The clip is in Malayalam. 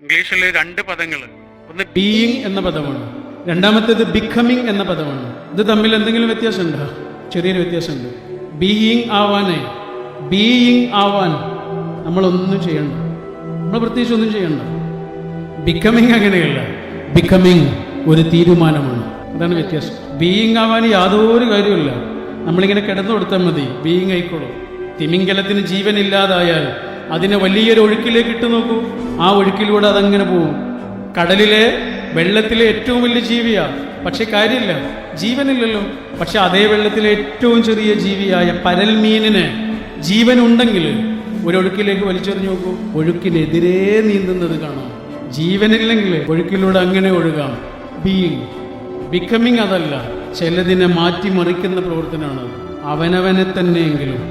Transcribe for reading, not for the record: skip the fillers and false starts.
ഇംഗ്ലീഷിൽ രണ്ട് പദങ്ങൾ, ഒന്ന് ബീയിങ് എന്ന പദമാണ്, രണ്ടാമത്തേത് ബിക്കമിങ് എന്ന പദമാണ്. ഇത് തമ്മിൽ എന്തെങ്കിലും വ്യത്യാസമുണ്ടോ? ചെറിയൊരു വ്യത്യാസമുണ്ട്. ബീയിങ് ആവാനേ, ബീയിങ് ആവാൻ നമ്മളൊന്നും ചെയ്യണ്ട, നമ്മൾ പ്രത്യേകിച്ച് ഒന്നും ചെയ്യണ്ട. ബിക്കമിങ് അങ്ങനെയല്ല, ബിക്കമിങ് ഒരു തീരുമാനമാണ്, അതാണ് വ്യത്യാസം. ബീയിങ് ആവാൻ യാതൊരു കാര്യമില്ല, നമ്മളിങ്ങനെ കിടന്നു കൊടുത്താൽ മതി, ബീയിങ് ആയിക്കോളും. തിമിംഗലത്തിന് ജീവനില്ലാതായാൽ അതിനെ വലിയൊരു ഒഴുക്കിലേക്ക് ഇട്ട് നോക്കൂ, ആ ഒഴുക്കിലൂടെ അതങ്ങനെ പോവും. കടലിലെ വെള്ളത്തിലെ ഏറ്റവും വലിയ ജീവിയാ, പക്ഷെ കാര്യമില്ല, ജീവനില്ലല്ലോ. പക്ഷെ അതേ വെള്ളത്തിലെ ഏറ്റവും ചെറിയ ജീവിയായ പരൽമീനിന് ജീവനുണ്ടെങ്കിൽ ഒരൊഴുക്കിലേക്ക് വലിച്ചെറിഞ്ഞു നോക്കൂ, ഒഴുക്കിനെതിരെ നീന്തുന്നത് കാണാം. ജീവനില്ലെങ്കിൽ ഒഴുക്കിലൂടെ അങ്ങനെ ഒഴുകാം. ബീയിങ്. ബിക്കമിങ് അതല്ല, ചിലതിനെ മാറ്റിമറിക്കുന്ന പ്രവർത്തനമാണ്. അവനവനെ തന്നെയെങ്കിലും